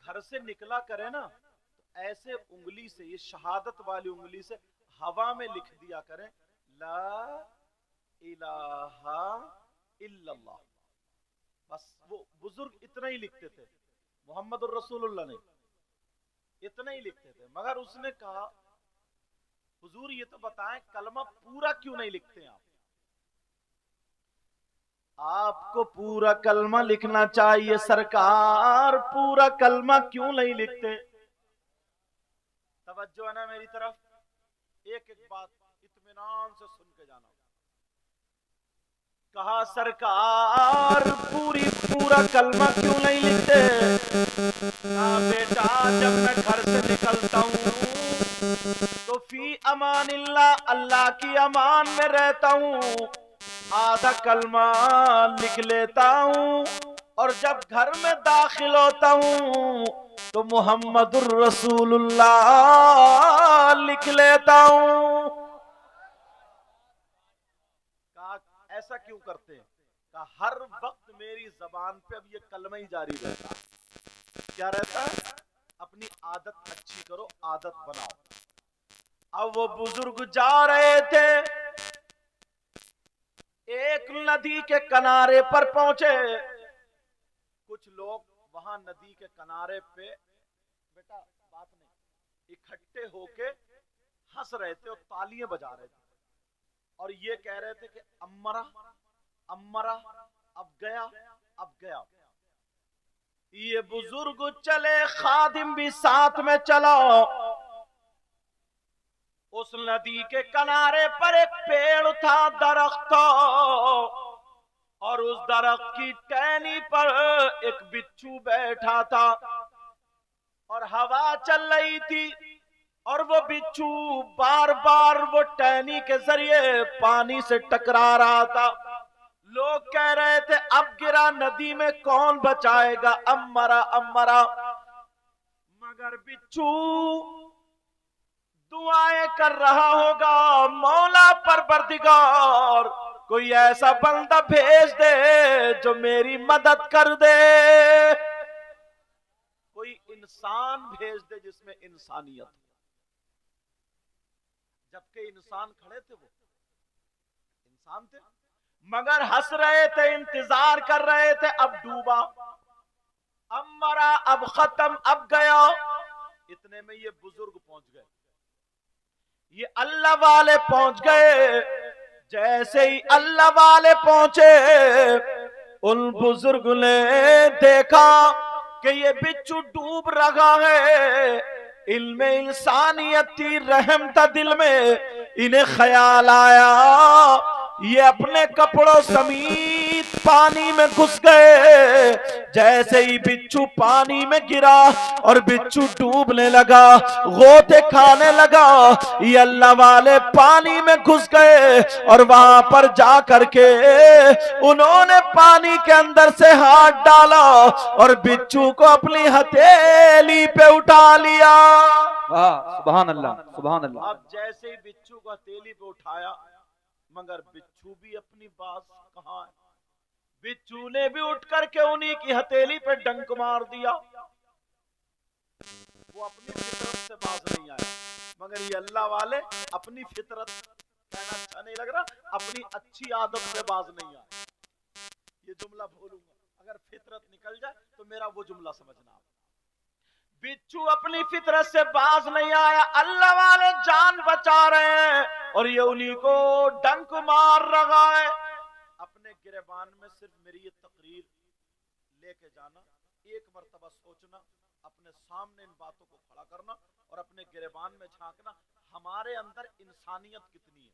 گھر سے نکلا کرے نا تو ایسے انگلی سے، یہ شہادت والی انگلی سے ہوا میں لکھ دیا کریں لا الہ الا اللہ. بس وہ بزرگ اتنا ہی لکھتے تھے، محمد الرسول اللہ نے اتنا ہی لکھتے تھے. مگر اس نے کہا حضور یہ تو بتائیں کلمہ پورا کیوں نہیں لکھتے آپ؟ آپ کو پورا کلمہ لکھنا چاہیے سرکار، پورا کلمہ کیوں نہیں لکھتے؟ توجہ ہے نا میری طرف؟ ایک ایک بات اطمینان سے سن کے جانا. کہا سرکار پورا کلمہ کیوں نہیں لکھتے؟ کہا بیٹا جب میں گھر سے نکلتا ہوں تو فی امان اللہ، اللہ کی امان میں رہتا ہوں، آدھا کلمہ لکھ لیتا ہوں، اور جب گھر میں داخل ہوتا ہوں تو محمد الرسول اللہ لکھ لیتا ہوں. کہا ایسا کیوں کرتے ہیں؟ کہا ہر وقت میری زبان پہ اب یہ کلمہ ہی جاری رہتا ہے. کیا رہتا ہے؟ اپنی عادت اچھی کرو، عادت بناؤ. اب وہ بزرگ جا رہے تھے، ایک ندی کے کنارے پر پہنچے. کچھ لوگ وہاں ندی کے کنارے پہ بیٹا بات نہیں اکٹھے ہو کے ہنس رہے تھے اور تالیاں بجا رہے تھے، اور یہ کہہ رہے تھے کہ امرا امرا اب گیا اب گیا. یہ بزرگ چلے، خادم بھی ساتھ میں چلا. اس ندی کے کنارے پر ایک پیڑ تھا، درخت تھا، اور اس درخت کی ٹہنی پر ایک بچھو بیٹھا تھا، اور ہوا چل رہی تھی، اور وہ بچھو بار بار وہ ٹہنی کے ذریعے پانی سے ٹکرا رہا تھا. لوگ کہہ رہے تھے اب گرا ندی میں کون بچائے گا، امرا امرا. مگر بچھو دعائیں کر رہا ہوگا، مولا پروردگار کوئی ایسا بندہ بھیج دے جو میری مدد کر دے، کوئی انسان بھیج دے جس میں انسانیت. جبکہ انسان کھڑے تھے، وہ انسان تھے مگر ہنس رہے تھے، انتظار کر رہے تھے. اب ڈوبا، اب مرا، اب ختم، اب گیا. اتنے میں یہ بزرگ پہنچ گئے، یہ اللہ والے پہنچ گئے. جیسے ہی اللہ والے پہنچے، ان بزرگ نے دیکھا کہ یہ بچھو ڈوب رہا ہے. علم انسانیت تھی، رحم تھا دل میں. انہیں خیال آیا یہ اپنے کپڑوں سمیت پانی میں گھس گئے. جیسے ہی بچھو پانی میں گرا اور بچھو ڈوبنے لگا، غوطے کھانے لگا، یہ اللہ والے پانی میں گھس گئے، اور وہاں پر جا کر کے انہوں نے پانی کے اندر سے ہاتھ ڈالا اور بچھو کو اپنی ہتھیلی پہ اٹھا لیا. سبحان اللہ سبحان اللہ. اب جیسے ہی بچھو کو ہتھیلی پہ اٹھایا، مگر بچھو بھی اپنی باز کہاں ہے، بچھو نے بھی اٹھ کر کے انہی کی ہتھیلی پہ ڈنک مار دیا. وہ اپنی فطرت سے باز نہیں آیا. مگر یہ اللہ والے اپنی فطرت، کہنا اچھا نہیں لگ رہا، اپنی اچھی عادت سے باز نہیں آئے. یہ جملہ بولوں گا، اگر فطرت نکل جائے تو میرا وہ جملہ سمجھنا. بچھو اپنی فطرت سے باز نہیں آیا، اللہ والے جان بچا رہے ہیں اور یہ انہی کو ڈنک مار رہا ہے. اپنے گریبان میں صرف میری یہ تقریر لے کے جانا، ایک مرتبہ سوچنا، اپنے سامنے ان باتوں کو کھڑا کرنا اور اپنے گریبان میں جھانکنا، ہمارے اندر انسانیت کتنی ہے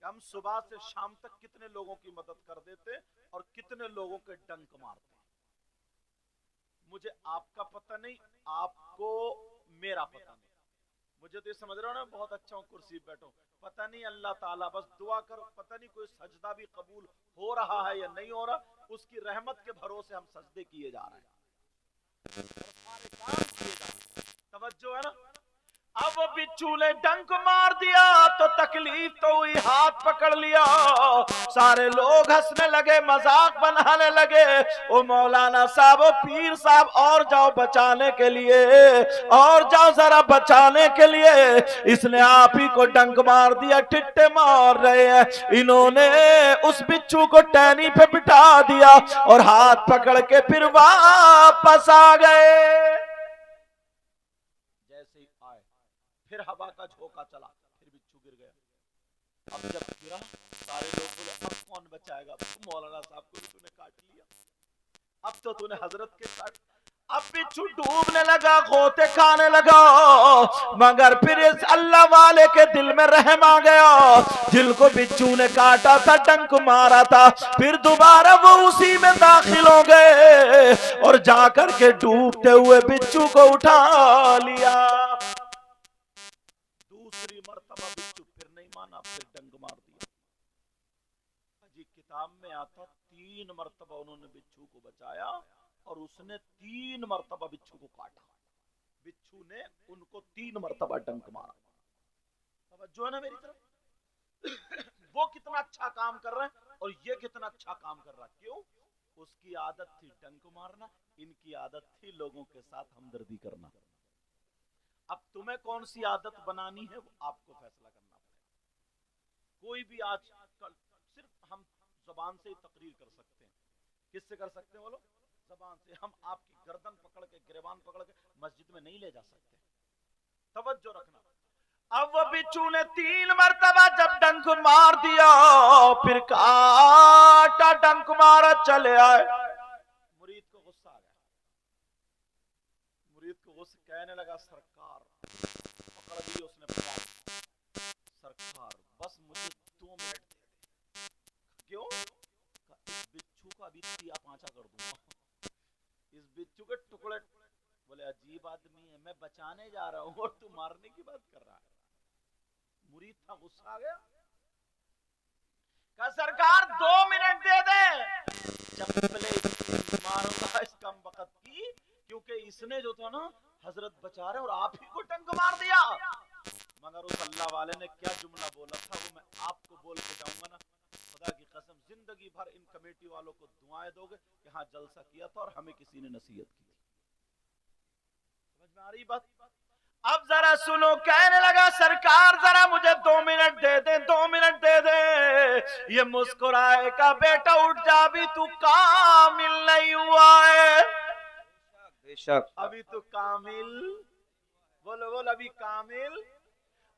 کہ ہم صبح سے شام تک کتنے لوگوں کی مدد کر دیتے اور کتنے لوگوں کے ڈنک مارتے. مجھے آپ کا پتہ نہیں، آپ کو میرا پتہ نہیں. مجھے تو یہ سمجھ رہا ہوں نا بہت اچھا ہوں، کرسی پہ بیٹھوں، پتہ نہیں اللہ تعالیٰ، بس دعا کرو، پتہ نہیں کوئی سجدہ بھی قبول ہو رہا ہے یا نہیں ہو رہا. اس کی رحمت کے بھروسے ہم سجدے کیے جا رہے ہیں اور سارے کام کیے جا رہے ہیں. توجہ ہے نا؟ اب وہ بچھو نے ڈنک مار دیا تو تکلیف تو ہوئی, ہاتھ پکڑ لیا, سارے لوگ ہنسنے لگے, مذاق بنانے لگے. او مولانا صاحب, او پیر صاحب, اور جاؤ بچانے کے لیے, اور جاؤ ذرا بچانے کے لیے. اس نے آپ ہی کو ڈنک مار دیا, ٹٹے مار رہے ہیں. انہوں نے اس بچھو کو ٹہنی پہ بٹھا دیا اور ہاتھ پکڑ کے پھر واپس آ گئے. جیسے ہی آئے پھر ہوا کا جھونکا چلا, پھر بچھو گر گیا. اب جب گرا سارے لوگ بولے اب کون بچائے گا؟ مولانا صاحب کو بھی تو نے کاٹ لیا, اب تو نے حضرت کے کاٹ. اب بچھو ڈوبنے لگا, غوطے کھانے لگا, مگر پھر اس اللہ والے کے دل میں رحم آ گیا. جن کو بچھو نے کاٹا تھا, ڈنک مارا تھا, پھر دوبارہ وہ اسی میں داخل ہو گئے اور جا کر کے ڈوبتے ہوئے بچھو کو اٹھا لیا. دوسری مرتبہ بچھو پھر نہیں مانا, پھر ڈنک مار دیا. جی کتاب میں آتا 3 مرتبہ انہوں نے بچھو کو بچایا اور اس نے 3 مرتبہ بچھو کو کاٹا. بچھو نے ان کو 3 مرتبہ ڈنک مارا. توجہ ہے نا میری طرف؟ وہ کتنا اچھا کام کر رہے ہیں اور یہ کتنا اچھا کام کر رہا ہے. کیوں؟ اس کی عادت تھی ڈنک مارنا, ان کی عادت تھی لوگوں کے ساتھ ہمدردی کرنا. اب تمہیں کون سی عادت بنانی ہے وہ آپ کو فیصلہ کرنا پڑے. کوئی بھی آج کل صرف ہم زبان سے ہی تقریر کر سکتے ہیں. کس سے کر سکتے ہیں بولو؟ زبان سے. ہم آپ کی گردن پکڑ کے, گریبان پکڑ کے مسجد میں نہیں لے جا سکتے. توجہ رکھنا. اب وہ بچھو نے 3 مرتبہ جب ڈنک مار دیا, پھر کاٹا, ڈنک مارا, چلے آئے. مرید کو غصہ آ گیا. مرید کو غصہ, کہنے لگا سرکار, پکڑ دی اس نے پاؤں, سرکار بس مجھے 2 منٹ دے دے. کیوں؟ اس بچھو کا ابھی 3 کر دوں گا, اس بچھو کے ٹکڑے. بولے عجیب آدمی ہے, میں بچانے جا رہا ہوں اور تو مارنے کی بات کر رہا ہے. مرید تھا, غصہ آ گیا, کہا سرکار 2 منٹ دے دے, چپلے ماروں گا اس کم وقت کی, کیونکہ اس نے جو تھا نا حضرت بچا رہے اور آپ ہی کو ڈنک مار دیا. مگر اس اللہ والے نے کیا جملہ بولا تھا وہ میں آپ کو بول کے جاؤں گا نا, خدا کی قسم زندگی بھر ان کمیٹی والوں کو دعائیں دو گے کہ ہاں جلسہ کیا تھا اور ہمیں کسی نے نصیحت کی. سمجھ میں آ رہی بات؟ اب ذرا سنو. کہنے لگا سرکار ذرا مجھے 2 منٹ دے دیں, 2 منٹ دے دیں. یہ مسکرائے کا بیٹا اٹھ جا, ابھی تو کامل نہیں ہوا ہے. بے شک, ابھی تو کامل, بولو بولو, ابھی کامل,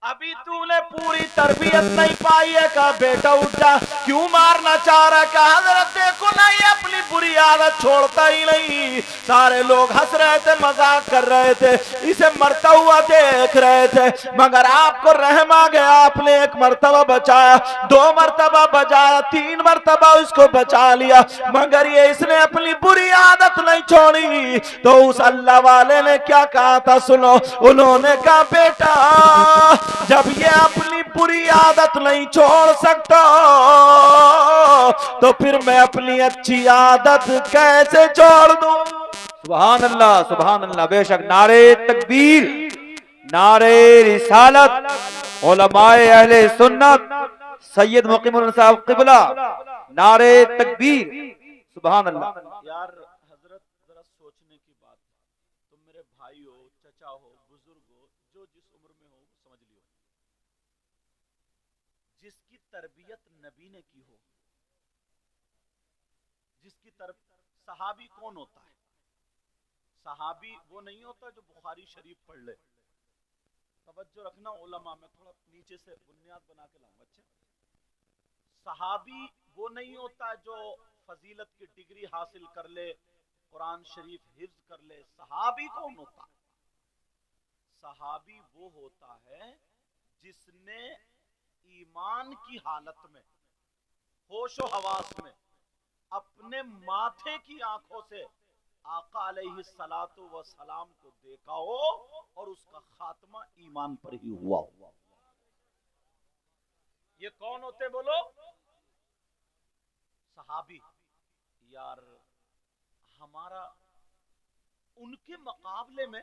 ابھی تو نے پوری تربیت نہیں پائی ہے. کہا بیٹا اٹھ جا. کیوں مارنا چاہ رہا؟ کہا حضرت دیکھو نا یہ اپنی بری عادت چھوڑتا ہی نہیں. سارے لوگ ہنس رہے تھے, مذاق کر رہے تھے, اسے مرتا ہوا دیکھ رہے تھے, مگر آپ کو رحم آ گیا. آپ نے 1 مرتبہ بچایا, 2 مرتبہ بچایا, 3 مرتبہ اس کو بچا لیا, مگر یہ اس نے اپنی بری عادت نہیں چھوڑی. تو اس اللہ والے نے کیا کہا تھا سنو. انہوں نے کہا بیٹا جب یہ اپنی بری عادت نہیں چھوڑ سکتا تو پھر میں اپنی اچھی عادت کیسے چھوڑ دوں؟ سبحان اللہ, سبحان اللہ. بے شک. نعرے تکبیر, نعرے رسالت, علماء اہل سنت, سید مقیم الحسن صاحب قبلہ, نعرے تکبیر. سبحان اللہ. یار حضرت ذرا سوچنے کی بات ہے. تم میرے بھائی ہو, چچا ہو, بزرگ ہو, جو جس عمر میں ہو سمجھ لیو, جس کی تربیت نبی نے کی ہو, جس کی صحابی کون ہوتا ہے؟ صحابی وہ نہیں ہوتا جو بخاری شریف پڑھ لے. توجہ رکھنا علماء, میں تھوڑا نیچے سے بنیاد بنا کے لاؤں. اچھا, صحابی وہ نہیں ہوتا جو فضیلت کی ڈگری حاصل کر لے, قرآن شریف حفظ کر لے. صحابی کون ہوتا ہے؟ صحابی وہ ہوتا ہے جس نے ایمان کی حالت میں, ہوش و حواس میں, اپنے ماتھے کی آنکھوں سے آقا علیہ السلام کو دیکھا ہو اور اس کا خاتمہ ایمان پر ہی ہوا ہوا. یہ کون ہوتے بولو؟ صحابی. یار ہمارا ان کے مقابلے میں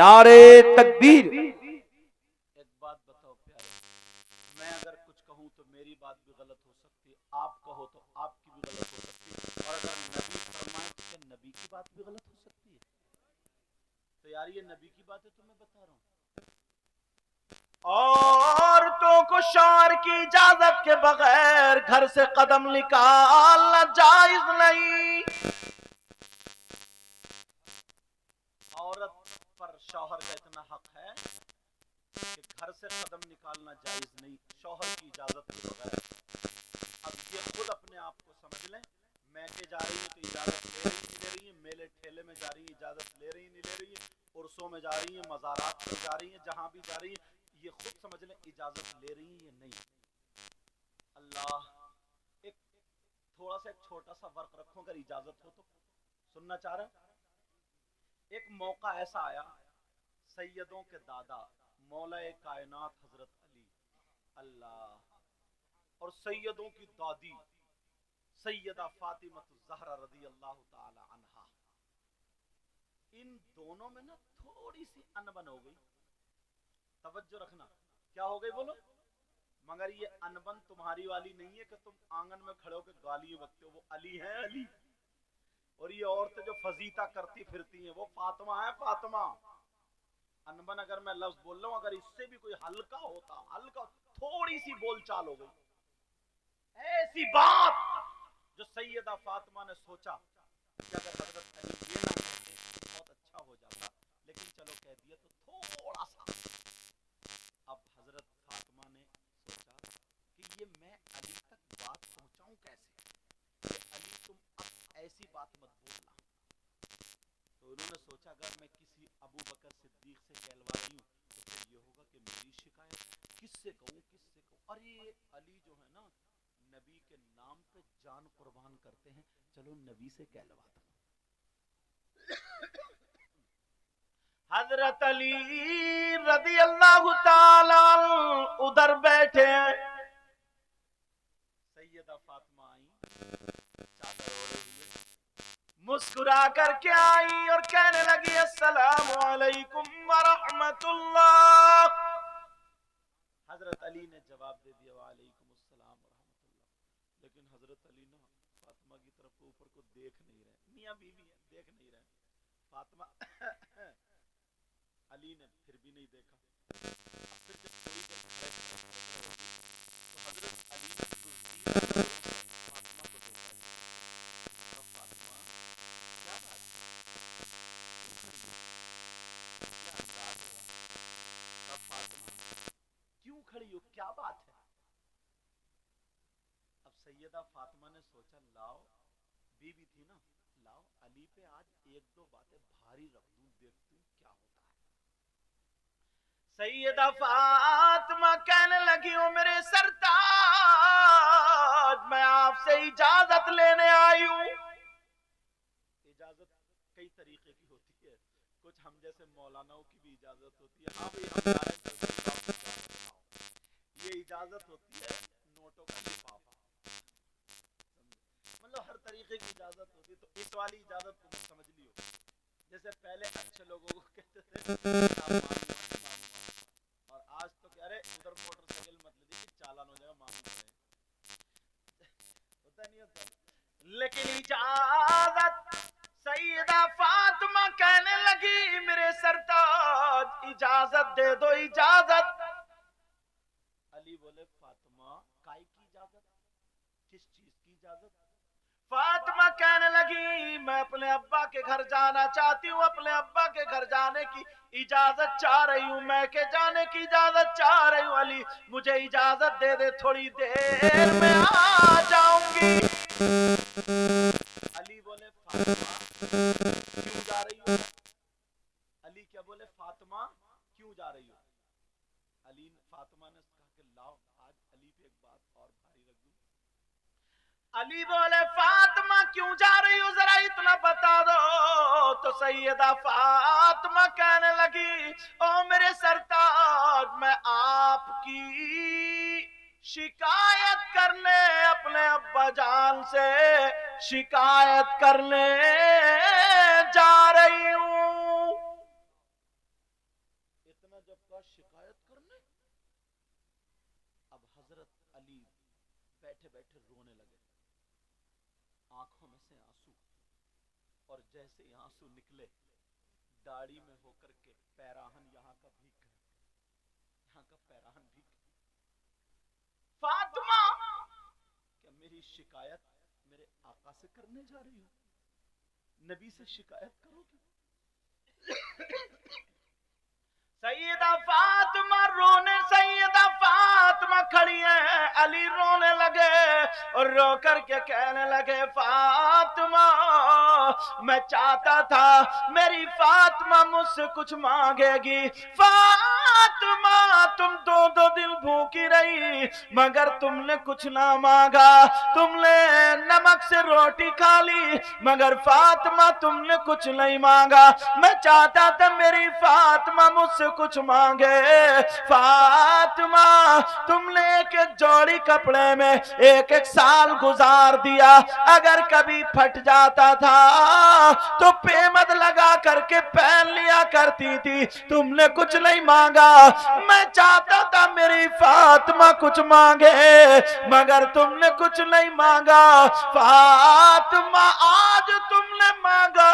نعرے تکبیر. ایک بات بتاؤ پیارے، میں اگر کچھ کہوں تو میری بات بھی غلط ہو سکتی ہے، آپ کہو تو آپ کی بھی غلط ہو سکتی ہے، اور اگر نبی فرمائے تو کیا نبی کی بات بھی غلط ہو سکتی ہے؟ تو یار یہ نبی کی بات ہے تو میں بتا رہا ہوں. عورتوں کو شوہر کی اجازت کے بغیر گھر سے قدم نکالنا جائز نہیں. عورت پر شوہر کا اتنا حق ہے کہ گھر سے قدم نکالنا جائز نہیں شوہر کی اجازت کے بغیر. اب یہ خود اپنے آپ کو سمجھ لیں، میکے جا رہی ہیں تو اجازت لے رہی نہیں لے رہی ہیں، میلے ٹھیلے میں جا رہی ہیں اجازت لے رہی نہیں لے رہی ہیں، عرسوں میں جا رہی ہیں، مزارات پر جا رہی ہیں، جہاں بھی جا رہی ہیں یہ خود سمجھ لیں اجازت لے رہی ہیں یا نہیں. اللہ ایک تھوڑا سا ایک چھوٹا سا فرق رکھو، اگر اجازت ہو تو سننا چاہ رہا ہوں. ایک موقع ایسا آیا، سیدوں کے دادا مولا کائنات حضرت علی اللہ اور سیدوں کی دادی سیدہ فاطمہ الزہرا رضی اللہ تعالی عنہا، ان دونوں میں نا تھوڑی سی انبن ہو گئی. توجہ رکھنا، کیا ہو گئی بولو؟ مگر یہ انبن تمہاری والی نہیں ہے کہ تم آنگن میں کھڑے ہو کے گالی بکتے ہو، وہ علی ہے علی. اور یہ عورتیں جو فضیتہ کرتی پھرتی ہیں وہ فاطمہ ہے فاطمہ. انبن اگر میں لفظ بول رہا ہوں، اگر اس سے بھی کوئی ہلکا ہوتا، ہلکا تھوڑی سی بول چال ہو گئی، ایسی بات جو سیدہ فاطمہ نے سوچا کہ اگر حضرت علی یہ نہ کہتے بہت اچھا ہو جاتا، لیکن چلو کہہ دیا تو تھوڑا سا. اب حضرت فاطمہ نے سوچا کہ یہ میں علی تک بات پہنچاؤں کیسے کہ علی تم اب ایسی بات مت بولنا. تو انہوں نے سوچا اگر میں کسی ابو بکر صدیق سے کہلوا رہی ہوں تو پھر یہ ہوگا کہ میری شکایت کس سے کہوں کس سے کہوں. ارے علی جو ہے نا نبی کے نام پہ جان قربان کرتے ہیں، چلو نبی سے کہلوا دو. حضرت علی رضی اللہ تعالی ادھر بیٹھے ہیں، سیدہ فاطمہ آئی چادر اوڑے ہوئے، مسکرا کر کے آئی اور کہنے لگی السلام علیکم ورحمت اللہ. حضرت علی نے جواب دے دیا وعلیکم السلام ورحمت اللہ. لیکن حضرت علی نا فاطمہ کی طرف اوپر کو دیکھ نہیں رہے، میاں بیوی ہیں دیکھ نہیں رہے. فاطمہ علی نے پھر بھی نہیں دیکھا. پھر جب تھوڑی دیر کھڑے تو حضرت علی نے فاطمہ کو دیکھا. اب فاطمہ کیا بات ہے، کیوں کھڑی ہو، کیا انداز ہوا؟ اب فاطمہ کیوں کھڑی ہو، کیا بات ہے؟ اب سیدہ فاطمہ نے سوچا لاؤ، بیوی تھی نا، لاؤ علی پہ آج ایک دو باتیں بھاری رکھ دوں، دیکھتی ہوں کیا ہوتا ہے. سیدہ فاطمہ کہنے لگی ہوں میرے سرتاج میں آپ سے اجازت لینے آئی ہوں. اجازت کئی طریقے کی ہوتی ہے، کچھ ہم جیسے مولاناؤں کی بھی اجازت ہوتی ہے، ہاں بھئی ہم جا رہے ہیں یہ اجازت ہوتی ہے نوٹوں کا لفافہ، مطلب ہر طریقے کی اجازت ہوتی ہے. تو اس والی اجازت تمہیں سمجھ لیو، جیسے پہلے اچھے لوگوں کو کہتے تھے اور آج تو کہہ رہے ادھر موٹر سائیکل مت لے دیجیے چالان ہو جائے گا معمول پڑے ہوتا نہیں ہوتا. لیکن اجازت سیدہ فاطمہ کہنے لگی میرے سرتاج اجازت دے دو اجازت. علی بولے فاطمہ کائی کی اجازت، کس چیز کی اجازت؟ فاطمہ کہنے لگی میں اپنے ابا کے گھر جانا چاہتی ہوں، اپنے ابا کے گھر جانے کی اجازت چاہ رہی ہوں، میں کے جانے کی اجازت چاہ رہی ہوں. علی مجھے اجازت دے دے، تھوڑی دیر میں آ جاؤں گی. علی بولے فاطمہ کیوں جا رہی ہو؟ علی کیا بولے فاطمہ کیوں جا رہی ہو؟ علی فاطمہ نے کہا کہ لاؤ آج علی پہ ایک بات اور بھاری رکھ دوں. علی بولے فاطمہ کیوں جا رہی ہو ذرا اتنا بتا دو. تو سیدہ فاطمہ کہنے لگی او میرے سرتاج میں آپ کی شکایت کرنے اپنے ابا جان سے شکایت کرنے جا رہی ہوں. حضرت علی بیٹھے بیٹھے رونے لگے، آنکھوں میں سے آنسو، اور جیسے ہی آنسو نکلے داڑھی میں ہو کر کے پیراہن یہاں کا بھیگ گیا، یہاں کا پیراہن بھیگ گیا۔ فاطمہ، کیا میری شکایت میرے آقا سے کرنے جا رہی ہوں؟ نبی سے شکایت کرو گی؟ سیدہ فاطمہ رونے، سیدہ فاطمہ کھڑی ہے، علی رونے لگے اور رو کر کے کہنے لگے فاطمہ میں چاہتا تھا میری فاطمہ مجھ سے کچھ مانگے گی، فاطمہ تم دو دن بھوکی رہی مگر تم نے کچھ نہ مانگا، تم نے نمک سے روٹی کھا لی مگر فاطمہ تم نے کچھ نہیں مانگا، میں چاہتا تھا میری فاطمہ مجھ سے کچھ مانگے، فاطمہ تم نے ایک جوڑی کپڑے میں ایک سال گزار دیا، اگر کبھی پھٹ جاتا تھا تو پیمد لگا کر کے پہن لیا کرتی تھی، تم نے کچھ نہیں مانگا، میں چاہتا تھا میری فاطمہ کچھ مانگے مگر تم نے کچھ نہیں مانگا، فاطمہ آج تم نے مانگا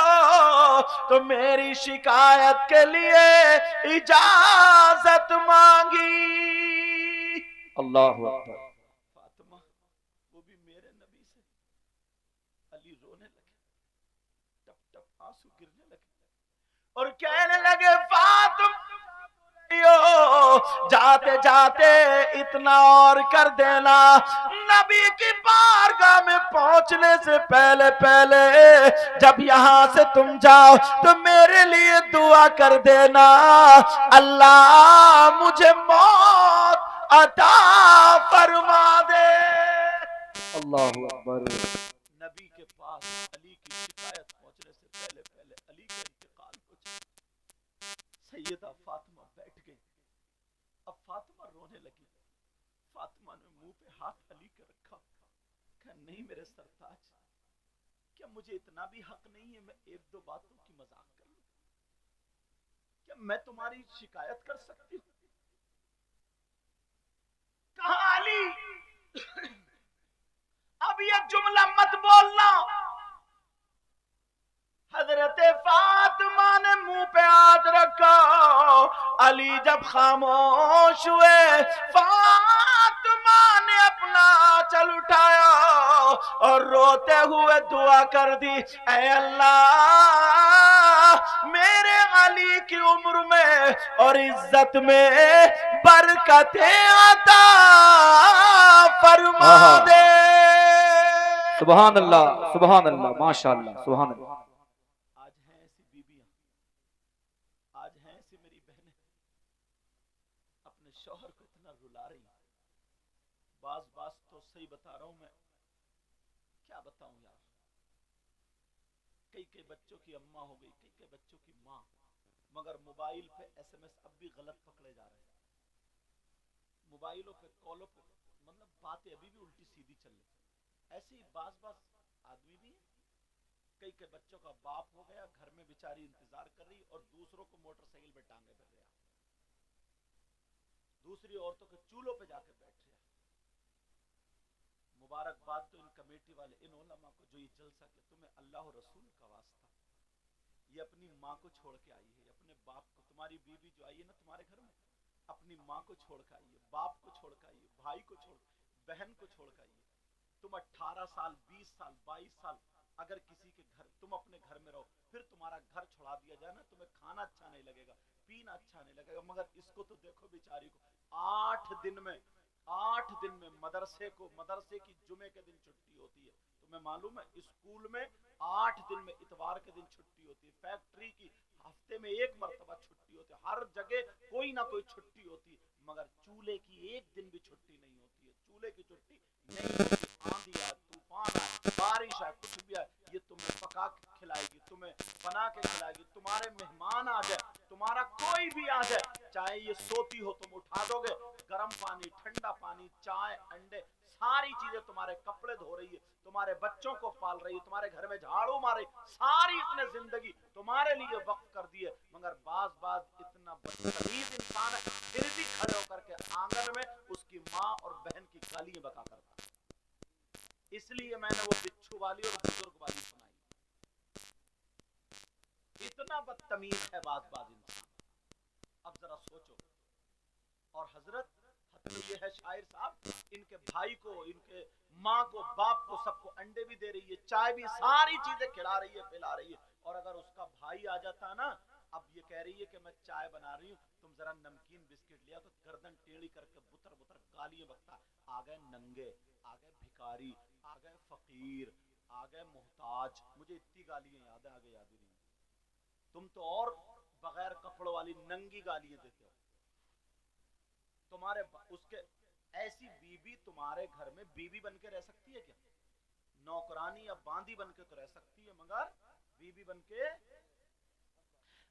تو میری شکایت کے لیے اجازت مانگی۔ اللہ اکبر۔ فاطمہ وہ بھی میرے نبی سے، علی رونے لگے، ٹپ ٹپ آنسو گرنے لگے اور کہنے لگے فاطمہ جاتے جاتے اتنا اور کر دینا، نبی کی بارگاہ میں پہنچنے سے پہلے جب یہاں سے تم جاؤ تو میرے لیے دعا کر دینا، اللہ مجھے موت عطا فرما دے۔ اللہ اکبر۔ نبی کے پاس علی کی شکایت پہنچنے سے پہلے علی کا انتقال ہو جائے۔ سیدہ فاطمہ بیٹھ گئی، اب فاطمہ رونے لگی، فاطمہ نے منہ پہ ہاتھ علی کے رکھا، کہا نہیں میرے سرتاج، کیا مجھے اتنا بھی حق نہیں ہے میں ایک دو باتوں کی مذاق کر لوں؟ کیا میں تمہاری شکایت کر سکتی ہوں؟ کہا علی اب یہ جملہ مت بولنا۔ حضرت فاطمہ نے منہ پہ ہاتھ رکھا، علی جب خاموش ہوئے فاطمہ نے اپنا آنچل اٹھایا اور روتے ہوئے دعا کر دی، اے اللہ میرے علی کی عمر میں اور عزت میں برکتیں عطا فرما دے۔ سبحان اللہ، سبحان اللہ، ماشاءاللہ، سبحان اللہ۔ آج ہیں ایسی بیویاں، آج ہیں ایسی میری بہنیں اپنے شوہر کو اتنا رلا رہی ہیں، بعض تو صحیح بتا رہا ہوں میں، کیا بتاؤں یار، کئی بچوں کی اماں ہو گئی، کئی بچوں کی ماں، مگر موبائل پہ ایس ایم ایس اب بھی غلط پکڑے جا رہے ہیں، موبائلوں پہ کالوں پہ مطلب باتیں ابھی بھی الٹی سیدھی چل رہی، ایسے ہی بعض آدمی بھی کئی بچوں کا باپ ہو گیا، گھر میں بیچاری انتظار کر رہی اور دوسروں کو موٹر سائیکل پہ ٹانگے پہ گیا، دوسری عورتوں کے چولہوں پہ جا کے بیٹھ رہا۔ مبارکباد تو ان کمیٹی والے، ان علماء کو جو یہ جلسہ کیا، تمہیں اللہ و رسول کا واسطہ، یہ اپنی ماں کو چھوڑ کے آئی ہے، اپنے باپ کو، تمہاری بیوی جو آئی ہے نا تمہارے گھر میں، اپنی ماں کو چھوڑ کے آئی ہے، باپ کو چھوڑ کے آئی ہے، بھائی کو چھوڑ، بہن کو چھوڑ کے آئی ہے، تم 18 سال 20 سال 22 سال اگر کسی کے گھر، تم اپنے گھر میں رہو، پھر تمہارا گھر چھوڑا دیا جائے نا، تمہیں کھانا اچھا نہیں لگے گا، پینا اچھا نہیں لگے گا، مگر اس کو تو دیکھو بیچاری کو 8 دن میں مدرسے کی جمعے کے دن چھٹی ہوتی ہے، تمہیں معلوم ہے اسکول میں 8 دن میں اتوار کے دن چھٹی ہوتی ہے، فیکٹری کی ہفتے میں 1 مرتبہ چھٹی ہوتی ہے، ہر جگہ کوئی نہ کوئی چھٹی ہوتی ہے، مگر چولہے کی 1 دن بھی چھٹی نہیں ہوتی ہے، چولہے کی چھٹی نہیں ہوتی، آندھی آئے، طوفان آئے، بارش آئے، کچھ بھی آئے، یہ تمہیں پکا کے کھلائے گی، تمہیں بنا کے کھلائے گی، تمہارے مہمان آ جائے، تمہارا کوئی بھی آ جائے، چاہے یہ سوتی ہو تم اٹھا دو گے، گرم پانی، ٹھنڈا پانی، چائے، انڈے، ساری چیزیں، تمہارے کپڑے دھو رہی ہے، تمہارے بچوں کو پال رہی ہے، تمہارے گھر میں جھاڑو مار رہی، ساری اتنے زندگی تمہارے لیے وقف کر دی ہے، مگر بعض اتنا بدتمیز انسان ہے، پھر بھی کھڑے ہو کر کے آنگن میں اس کی ماں اور بہن کی اس لیے میں نے وہ بچھو والی اور بزرگ والی سنائی. اتنا بدتمیز ہے باز انسان. اب ذرا سوچو. اور حضرت یہ ہے شاعر صاحب, ان کے بھائی کو, ان کے ماں کو, باپ کو, سب کو انڈے بھی دے رہی ہے, چائے بھی, ساری چیزیں کھلا رہی ہے, پلا رہی ہے. اور اگر اس کا بھائی آ جاتا نا, اب یہ کہہ رہی ہے کہ میں چائے بنا رہی ہوں, تم ذرا نمکین بسکٹ لیا, تو گردن ٹیڑھی کر کے بتر بتر گالیاں بکتا. آ گئے ننگے, آ گئے بھکاری, آ گئے فقیر, آ گئے محتاج. مجھے اتنی گالیاں یاد ہے, آگے یاد ہی نہیں. تم تو اور بغیر کپڑوں والی ننگی گالیاں دیتے ہو. تمہارے اس کے ایسی بیوی تمہارے گھر میں بیوی بن کے رہ سکتی ہے کیا؟ نوکرانی یا باندی بن کے تو رہ سکتی ہے, مگر بیوی بن کے.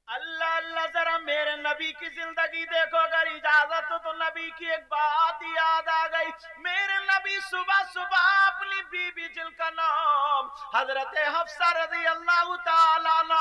اللہ اللہ, ذرا میرے نبی کی زندگی دیکھو, اگر اجازت ہو تو نبی کی ایک بات یاد آ گئی. میرے نبی صبح صبح اپنی بیوی جن کا نام حضرت حفصہ رضی اللہ تعالیٰ عنہ,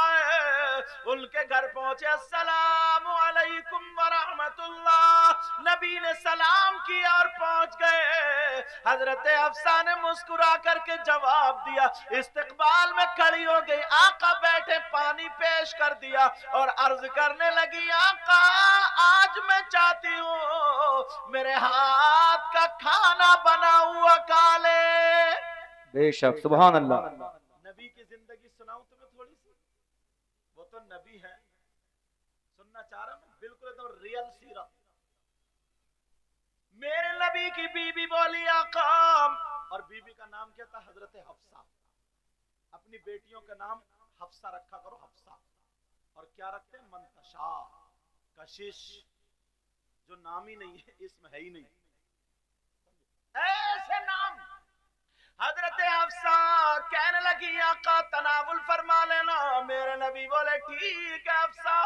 ان کے گھر پہنچے. السلام علیکم ورحمت اللہ. نبی نے سلام کیا اور پہنچ گئے. حضرت حفصہ نے مسکرا کر کے جواب دیا, استقبال میں کھڑی ہو گئی. آقا بیٹھے, پانی پیش کر دیا اور عرض کرنے لگی, آقا آج میں چاہتی ہوں میرے ہاتھ کا کھانا بنا ہوا کھا لے. بے شک, سبحان اللہ. نبی کی زندگی سناؤں تمہیں تھوڑی سی, وہ تو نبی ہے. سننا چاہ رہا ہوں بالکل ایک دم ریئل سیرت. میرے نبی کی بیوی بولی, آقا, اور بیوی کا نام کیا تھا؟ حضرت حفصہ. اپنی بیٹیوں کا نام حفصہ رکھا کرو, حفصہ. اور کیا رکھتے ہیں؟ منتشا, کشش, جو نام ہی نہیں ہے, اسم ہے ہی نہیں, ایسے نام. حضرت حفصہ کہنے لگی, آقا تناول فرما لینا. میرے نبی بولے, ٹھیک ہے حفصہ.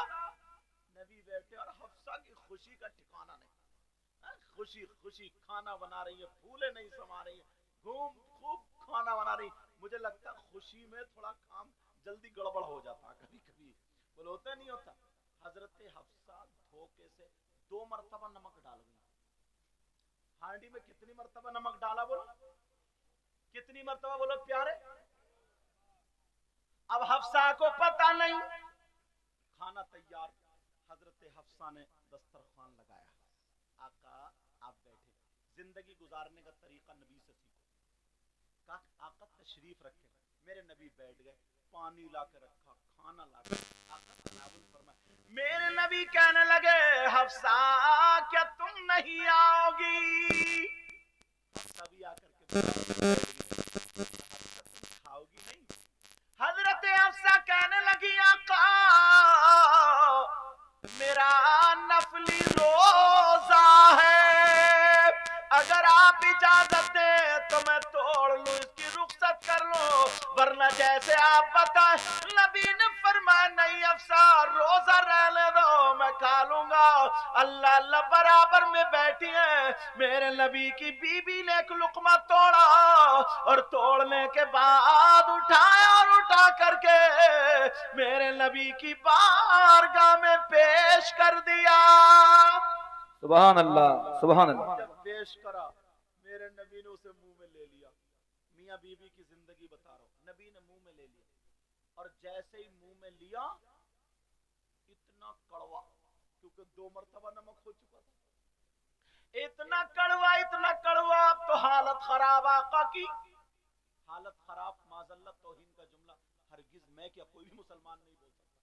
نبی بیٹھے اور حفصہ کی خوشی کا ٹھکانہ نہیں. خوشی خوشی کھانا بنا رہی ہے, پھولے نہیں سما رہی ہے, خوب کھانا بنا رہی. مجھے لگتا خوشی میں تھوڑا کام جلدی گڑبڑ ہو جاتا کبھی کبھی, بولے ہوتا نہیں ہوتا. حضرت حفصہ دھوکے سے 2 مرتبہ نمک ڈال گئی. ہانڈی میں کتنی مرتبہ نمک ڈالا بولو, کتنی مرتبہ بولو پیارے. اب حفصہ کو پتہ نہیں. کھانا تیار. حضرت حفصہ نے دسترخوان لگایا. آقا آپ بیٹھے, زندگی گزارنے کا طریقہ نبی سے سیکھو. آقا تشریف رکھے. میرے نبی بیٹھ گئے, پانی لا کے رکھا, کھانا لا کے, آقا تناول فرمائے. میرے نبی کہنے لگے, حفصہ کیا تم نہیں آؤ گی؟ حفصہ بھی آ کر کے کھاؤ گی نہیں؟ حضرت حفصہ کہنے لگی, آقا میرا نفلی روزہ ہے, اگر آپ اجازت دیں تو میں توڑ لوں, اس کی رخصت کر لوں, ورنہ جیسے آپ بتائیں. نبی نے فرمایا, نہیں حفصہ, روزہ رہنے دو, میں کھا لوں گا. اللہ اللہ برابر میں بیٹھی ہیں. میرے نبی کی بیوی نے ایک لقمہ توڑا اور توڑنے کے بعد اٹھایا اور اٹھا کر کے میرے نبی کی بارگاہ میں پیش کر دیا. سبحان اللہ, سبحان اللہ. جب پیش کرا, میرے نبی نے اسے منہ میں لے لیا. میاں بیوی کی زندگی بتا رہا ہوں, نبی نے منہ میں لے لیا, اور جیسے ہی منہ میں لیا, اتنا کڑوا, کیونکہ 2 مرتبہ نمک ہو چکا تھا, اتنا کڑوا, اب تو حالت خراب. آقا کی حالت خراب, معذلت توہین کا جملہ ہرگز میں کیا کوئی بھی مسلمان نہیں بول سکتا.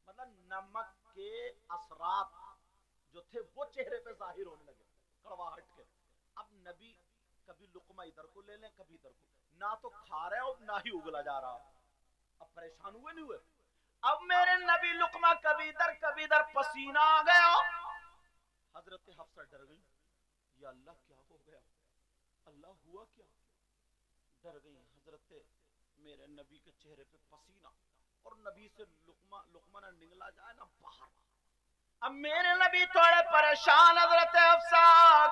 مطلب نمک کے اثرات جو تھے وہ چہرے پہ ظاہر ہونے لگے, کڑواہٹ کے. اب نبی کبھی لقمہ ادھر کو لے لیں, کبھی ادھر کو, نہ تو کھا رہے اور نہ ہی اگلا جا رہا. اب پریشان ہوئے نہیں ہوئے؟ اب میرے نبی لقمہ کبھی ادھر, پسینہ آ گیا. حضرت حفصہ ڈر گئی, یا اللہ کیا ہو گیا, اللہ ہوا کیا؟ ڈر گئی. حضرت میرے نبی کے چہرے پہ پسینہ, اور نبی سے لقمہ نہ نگلا جائے نہ باہر. اب میرے نبی تھوڑے پریشان. حضرت حفصہ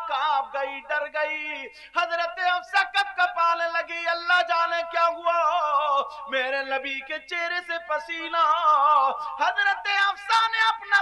کانپ گئی, ڈر گئی. حضرت حفصہ کپانے لگی, اللہ جانے کیا ہوا, میرے نبی کے چہرے سے پسینہ. حضرت حفصہ نے اپنا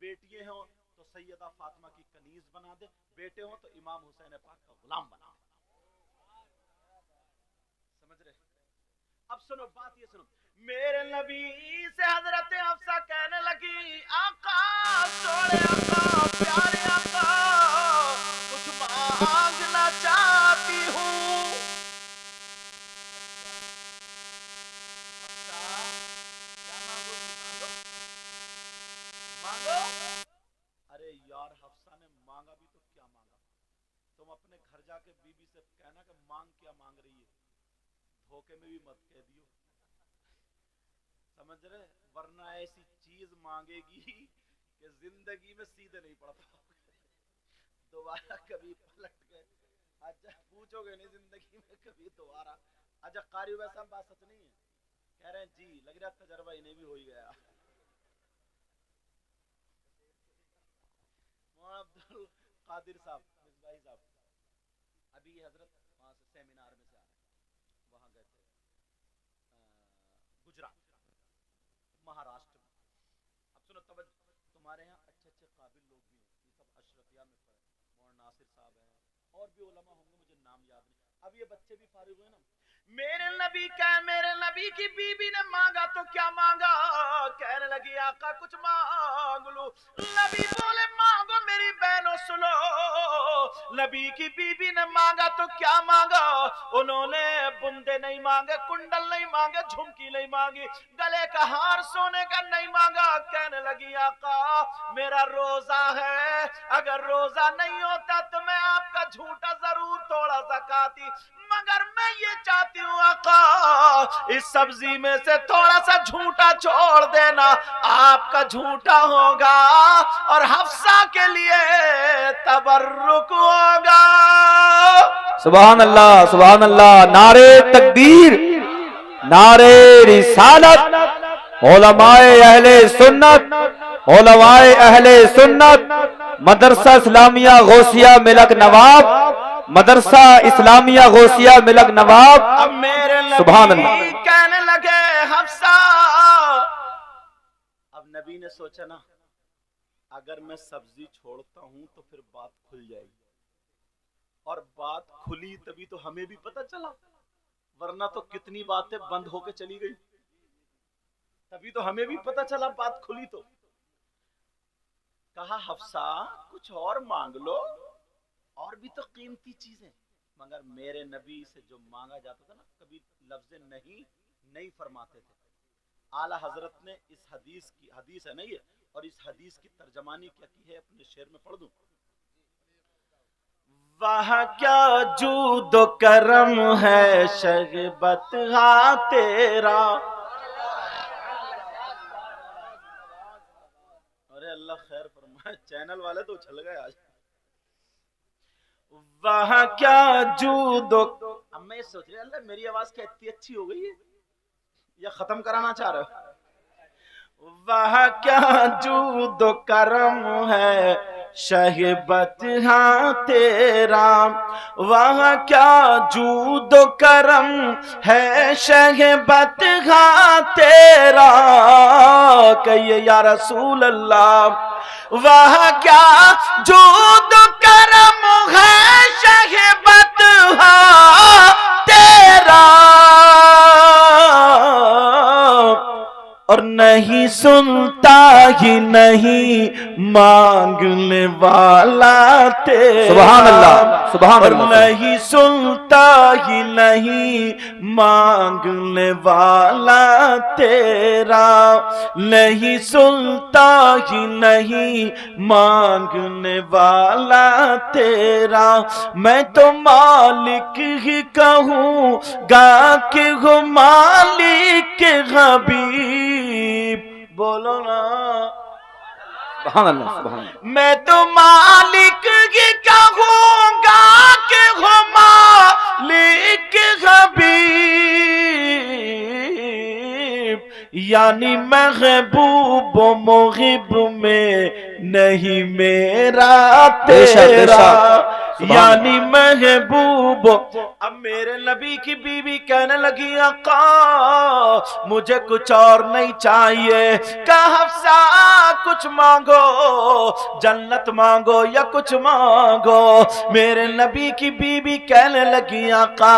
بیٹیے ہوں تو سیدہ فاطمہ کی کنیز بنا دے، بیٹے ہوں تو امام حسین پاک کا غلام بنا دے. سمجھ رہے؟ اب سنو بات یہ سنو، میرے نبی سے حضرت حفصہ کہنے لگی آقا سونے آقا پیارے آقا کچھ مانگنا چاہتی ہوں. مانگو. ارے یار حفصہ نے مانگا بھی تو کیا مانگا؟ تم اپنے گھر جا کے بی بی سے کہنا کہ مانگ کیا مانگ رہی ہے، دھوکے میں بھی مت کہہ دیو. سمجھ رہے؟ ورنہ ایسی چیز مانگے گی کہ زندگی میں سیدھے نہیں پڑ پاؤ گے، دوبارہ کبھی پلٹ گئے. اچھا پوچھو گے نہیں زندگی میں کبھی دوبارہ. اچھا قاری ویسا بات سچ نہیں ہے؟ کہہ رہے ہیں جی، لگ رہا تجربہ انہیں بھی ہو ہی گیا. عبد القادر صاحب مصباحی صاحب ابھی حضرت وہاں سے سیمینار میں سے آ رہے ہیں، وہاں گئے تھے گجرات مہاراشٹر میں. اب سنو توجہ، تمہارے یہاں اچھے اچھے قابل لوگ بھی ہیں، یہ سب اشرفیہ میں پڑھے، مولانا ناصر صاحب ہیں اور بھی علماء ہوں گے مجھے نام یاد نہیں. اب یہ بچے بھی فارغ ہوئے نا. میرے نبی میرے نبی کی بیوی نے مانگا تو کیا مانگا؟ کہنے لگی آقا کچھ مانگ لو. نبی بولے مانگو میری بہنوں سنو. نبی کی بیوی نے مانگا تو کیا مانگا؟ انہوں نے بندے نہیں مانگے، کنڈل نہیں مانگے، جھمکی نہیں مانگی، گلے کا ہار سونے کا نہیں مانگا. کہنے لگی آقا میرا روزہ ہے، اگر روزہ نہیں ہوتا تو میں آپ کا جھوٹا ضرور تھوڑا سا کھاتی، مگر میں یہ چاہتی ہوں آقا اس سبزی میں سے تھوڑا سا جھوٹا چھوڑ دینا، آپ کا جھوٹا ہوگا اور حفصہ کے لیے تبرک ہوگا. سبحان اللہ سبحان اللہ. نعرے تکبیر، نعرے رسالت. علماء اہل سنت، علماء اہل سنت، مدرسہ اسلامیہ غوثیہ ملک نواب، مدرسہ اسلامیہ غوثیہ ملک نواب. اب میرے سبحان نبی اللہ. کہنے لگے حفصہ. اب نبی نے سوچا نا اگر میں سبزی چھوڑتا ہوں تو پھر بات کھل جائے گی، اور بات کھلی تبھی تو ہمیں بھی پتہ چلا، ورنہ تو کتنی باتیں بند ہو کے چلی گئی. تبھی تو ہمیں بھی پتہ چلا بات کھلی. تو کہا حفصہ کچھ اور مانگ لو، اور بھی تو قیمتی چیزیں. مگر میرے نبی سے جو مانگا جاتا تھا نا کبھی لفظ نہیں فرماتے تھے. اعلی حضرت نے اس حدیث ہے نہیں ہے، اور اس حدیث کی ترجمانی کیا کی ہے اپنے شعر میں پڑھ دوں. وہاں کیا جود و کرم ہے شغبت ہاں تیرا. ارے اللہ خیر فرمائے، چینل والے تو اچھل گئے آج. وہاں کیا جود و، اب میں سوچ رہا اللہ میری آواز کیا اتنی اچھی ہو گئی ہے یا ختم کرانا چاہ رہے ہو؟ وہاں کیا جود و کرم ہے شہبت ہاں تیرا. وہاں کیا جود و کرم ہے شہبت ہاں تیرا. کہیے یا رسول اللہ. وہاں کیا جود و کرم ہے شہبت ہاں تیرا. اور نہیں سنتا ہی نہیں مانگنے والا تیرا. سبحان اللہ سبحان اور اللہ. نہیں سنتا ہی نہیں مانگنے والا تیرا. نہیں سنتا ہی نہیں مانگنے والا تیرا. میں تو مالک ہی کہوں گا کہ ہو مالک حبیب. بولو نا سبحان اللہ سبحان اللہ. میں تو مالک ہی کہوں گا کہ ہو مالک حبیب. یعنی محبوب و محب میں نہیں میرا تیرا. یعنی محبوب اب میرے نبی کی بیوی کہنے لگی آقا مجھے کچھ اور نہیں چاہیے، کہا حفصہ کچھ مانگو، جنت مانگو یا کچھ مانگو۔ میرے نبی کی بیوی کہنے لگی آقا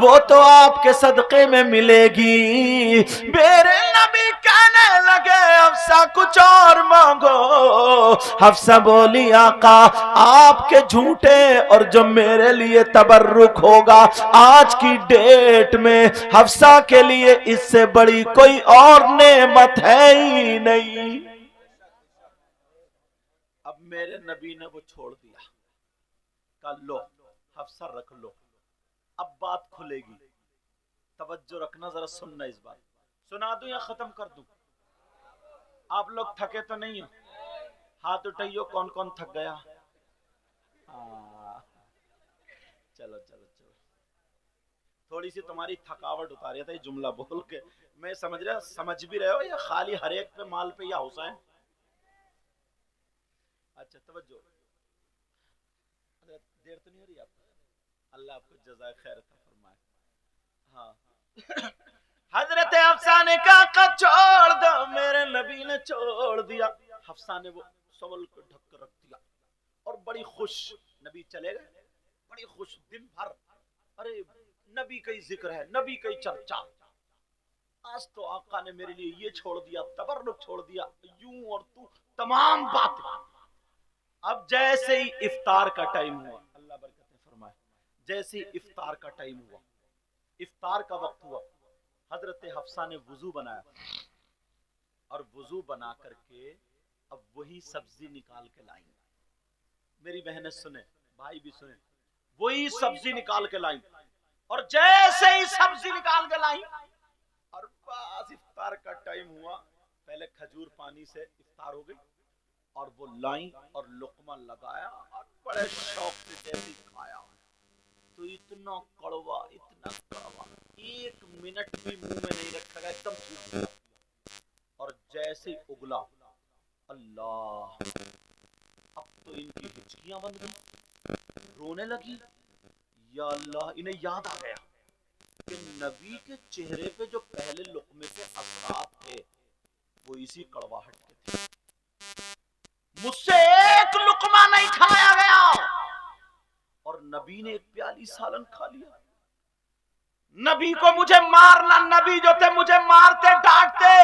وہ تو آپ کے صدقے میں ملے گی۔ میرے نبی کہنے لگے حفصہ کچھ اور مانگو۔ حفصہ بولی آقا آپ کے جھوٹے اور جو میرے لیے تبرک ہوگا آج کی ڈیٹ میں حفصہ کے لیے اس سے بڑی کوئی اور نعمت ہے ہی نہیں۔ اب میرے نبی نے وہ چھوڑ دیا، کہا لو حفصہ رکھ لو، اب بات کھلے گی، توجہ رکھنا ذرا، سننا اس بات، سنا دوں یا ختم کر دوں؟ آپ لوگ تھکے تو نہیں ہو؟ ہاتھ اٹھائیو کون کون تھک گیا؟ چلو چلو چلو، تھوڑی سی تمہاری تھکاوٹ اتاری تھا یہ جملہ بول کے، میں سمجھ بھی رہے ہو یا خالی ہر ایک پہ مال پہ یا حسین؟ اچھا توجہ، دیر تو نہیں ہو رہی آپ کو؟ اللہ آپ کو جزائے خیر عطا فرمائے۔ ہاں حضرت حفصہ نے کہا چھوڑ دو، میرے نبی نے چھوڑ دیا۔ حفصہ نے وہ سول کو ڈھک کر رکھ دیا اور بڑی خوش، نبی چلے گئے بڑی خوش دن بھر، ارے نبی کا ہی ذکر ہے، نبی کا ہی چرچا، آج تو آقا نے میرے لیے یہ چھوڑ دیا، تبرک چھوڑ دیا، یوں اور تو تمام باتیں۔ اب جیسے ہی افطار کا ٹائم ہوا، اللہ برکتیں فرمائے، جیسے ہی افطار کا ٹائم ہوا، افطار کا وقت ہوا، حضرت حفصہ نے وضو بنایا اور وضو بنا کر کے اب وہی سبزی نکال کے لائیں۔ میری بہنیں سنیں، بھائی بھی سنیں، وہی سبزی نکال کے لائیں، اور جیسے ہی سبزی نکال کے لائیں اور بس افطار کا ٹائم ہوا، پہلے کھجور پانی سے افطار ہو گئی اور وہ لائیں اور لقمہ لگایا اور بڑے شوق سے جیسے کھایا تو اتنا کڑوا، ایک منٹ بھی منہ میں نہیں رکھا گیا، ایک دم سوکھ گیا، اور جیسے اگلا اللہ، اب تو ان کی ہچکیاں بند گئی، رونے لگی، یا اللہ، انہیں یاد آ گیا کہ نبی کے چہرے پہ جو پہلے لقمے کے اثرات تھے وہ اسی کڑواہٹ کے تھے، مجھ سے ایک لقمہ نہیں کھایا گیا اور نبی نے ایک پیالی سالن کھا لیا۔ نبی کو مجھے مارنا، نبی جو تھے مجھے مارتے، ڈانٹتے،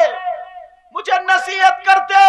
مجھے نصیحت کرتے،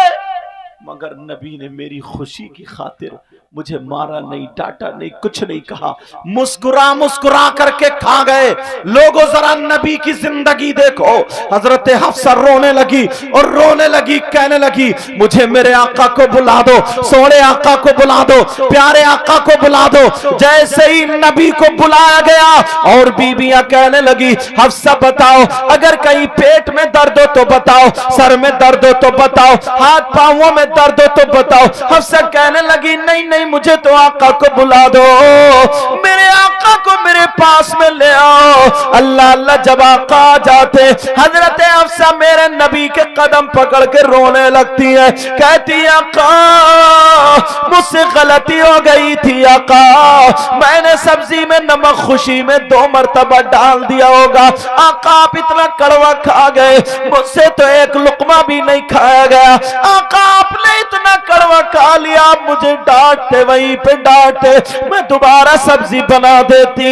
مگر نبی نے میری خوشی کی خاطر مجھے مارا نہیں، ڈانٹا نہیں، کچھ نہیں کہا، مسکرا مسکرا کر کے کھا گئے۔ لوگوں ذرا نبی کی زندگی دیکھو، حضرت حفصہ رونے لگی اور رونے لگی، کہنے لگی مجھے میرے آقا کو بلا دو، سونے آقا کو بلا دو، پیارے آقا کو بلا دو۔ جیسے ہی نبی کو بلایا گیا اور بیویاں کہنے لگی حفصہ بتاؤ، اگر کہیں پیٹ میں درد ہو تو بتاؤ، سر میں درد ہو تو بتاؤ، ہاتھ پاؤں میں درد ہو تو بتاؤ۔ حفصہ کہنے لگی نہیں نہیں، مجھے تو آقا کو بلا دو، میرے آقا کو میرے پاس میں لے آؤ۔ اللہ اللہ، جب آقا آ جاتے حضرت حفصہ میرے نبی کے قدم پکڑ کے رونے لگتی ہے، کہتی آقا مجھ سے غلطی ہو گئی تھی آقا، میں نے سبزی میں نمک خوشی میں 2 مرتبہ ڈال دیا ہوگا، آقا آپ اتنا کڑوا کھا گئے، مجھ سے تو ایک لقمہ بھی نہیں کھایا گیا، آقا آپ نے اتنا کڑوا کھا لیا، آپ مجھے ڈانٹتے، وہیں پہ ڈانٹتے، میں دوبارہ سبزی بنا دیتی۔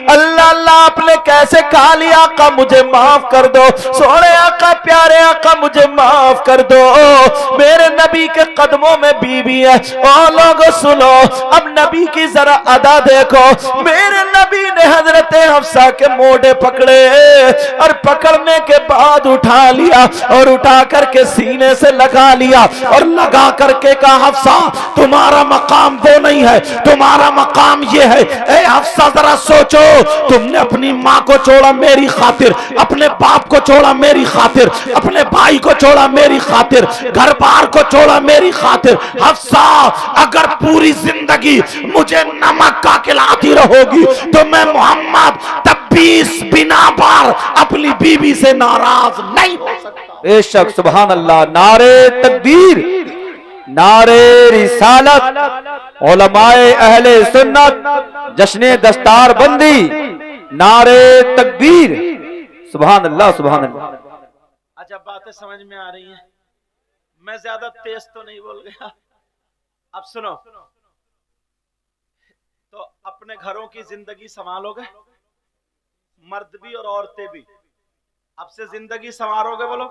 اللہ اللہ، آپ نے کیسے کھا لیا آقا، مجھے معاف کر دو، سونے آقا، پیارے آقا، مجھے معاف کر دو۔ میرے نبی کے قدموں میں بیوی ہے، اور لوگوں سنو، اب نبی کی ذرا ادا دیکھو، میرے نبی نے حضرت حفصہ کے موڈے پکڑے اور پکڑنے کے بعد اٹھا لیا اور اٹھا کر کے سینے سے لگا لیا اور لگا کر کے کہا حفصہ تمہارا مقام وہ نہیں ہے، تمہارا مقام یہ ہے۔ اے حفصہ ذرا سوچو، تم نے اپنی ماں کو چھوڑا میری خاطر، اپنے باپ کو چھوڑا میری خاطر، اپنے بھائی کو چھوڑا میری خاطر، گھر بار کو چھوڑا میری خاطر۔ حفصہ اگر پوری زندگی مجھے نمک کا کھلاتی رہو گی تو میں محمد 26 بنا بار اپنی بیوی سے ناراض نہیں ہو سکتا۔ بے شک، سبحان اللہ، نعرے تکبیر، نعرے رسالت، علماء اہل سنت جشن دستار بندی، نعرے تکبیر، سبحان اللہ سبحان اللہ۔ اچھا باتیں سمجھ میں آ رہی ہیں؟ میں زیادہ تیز تو نہیں بول گیا؟ اب سنو، تو اپنے گھروں کی زندگی سنبھالو گے، مرد بھی اور عورتیں بھی، اب سے زندگی سنوارو گے؟ بولو۔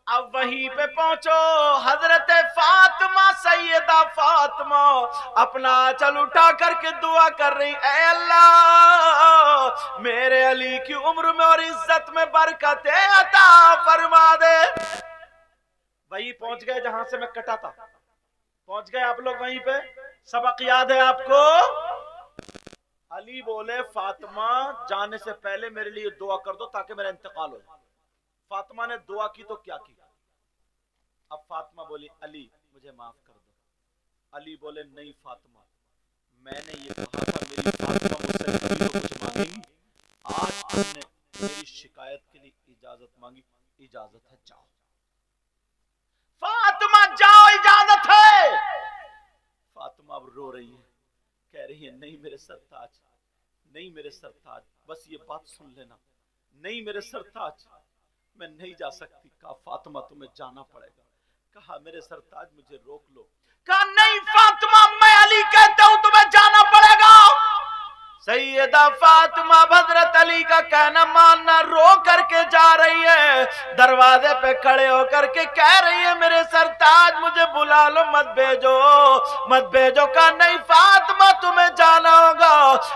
اب وہیں پہ پہنچو، حضرت فاطمہ، سیدہ فاطمہ اپنا آنچل اٹھا کر کے دعا کر رہی، اے اللہ میرے علی کی عمر میں اور عزت میں برکت عطا فرما دے۔ وہیں پہنچ گئے جہاں سے میں کٹا تھا، پہنچ گئے آپ لوگ وہیں پہ؟ سبق یاد ہے آپ کو؟ علی بولے فاطمہ جانے سے پہلے میرے لیے دعا کر دو تاکہ میرا انتقال ہو جائے۔ فاطمہ نے دعا کی تو کیا کی؟ اب فاطمہ بولی علی مجھے معاف کر دو۔ علی بولے نہیں فاطمہ، میں نے یہ کہا تھا میری فاطمہ مجھ سے کبھی تو کچھ مانگے گی، آج تم نے میری شکایت کے لیے اجازت مانگی، اجازت ہے جاؤ۔ فاطمہ جاؤ اجازت ہے۔ فاطمہ اب رو رہی ہے، کہہ رہی ہے نہیں میرے سرتاج، نہیں میرے سرتاج، بس یہ بات سن لینا، نہیں میرے سرتاج میں نہیں جا سکتی۔ کہا فاطمہ تمہیں جانا پڑے گا۔ کہا میرے سرتاج مجھے روک لو۔ کہا نہیں فاطمہ میں علی کہتا ہوں تمہیں جانا پڑے گا۔ سیدہ فاطمہ حضرت علی کا کہنا ماننا، رو کر کے جا رہی ہے، دروازے پہ کھڑے ہو کر کے کہہ رہی ہے میرے سرتاج مجھے بلا لو، مت بھیجو مت بھیجو۔ کہا نہیں فاطمہ تمہیں جانا ہوگا۔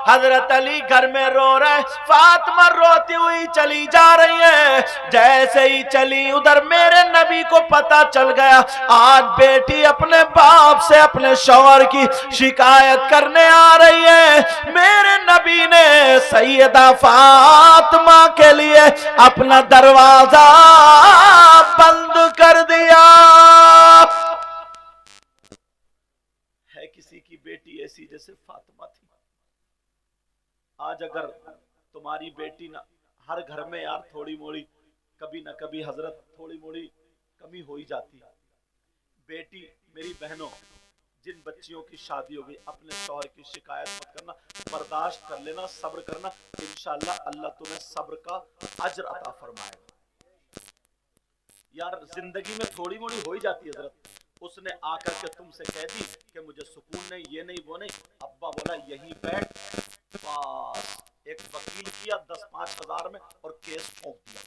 حضرت علی گھر میں رو رہے، فاطمہ روتی ہوئی چلی جا رہی ہے۔ جیسے ہی چلی ادھر میرے نبی کو پتا چل گیا آج بیٹی اپنے باپ سے اپنے شوہر کی شکایت کرنے آ رہی ہے۔ میرے نبی نے سیدہ فاطمہ کے لیے اپنا دروازہ بند کر دیا۔ ہے کسی کی بیٹی ایسی جیسے فاطمہ تھی؟ آج اگر تمہاری بیٹی نہ، ہر گھر میں یار تھوڑی موڑی کبھی نہ کبھی حضرت تھوڑی موڑی کمی ہو ہی جاتی ہے۔ بیٹی میری بہنوں، جن بچیوں کی شادی ہو گئی اپنے شوہر کی شکایت مت کرنا، برداشت کر لینا، صبر کرنا، انشاءاللہ اللہ تمہیں صبر کا اجر عطا فرمائے گا۔ یار زندگی میں تھوڑی موڑی ہو ہی جاتی ہے حضرت۔ اس نے آ کر کے تم سے کہہ دی کہ مجھے سکون نہیں، یہ نہیں وہ نہیں، ابا بولا یہیں بیٹھ، بس ایک وکیل کیا 10-5 ہزار میں اور کیس ٹھوک دیا،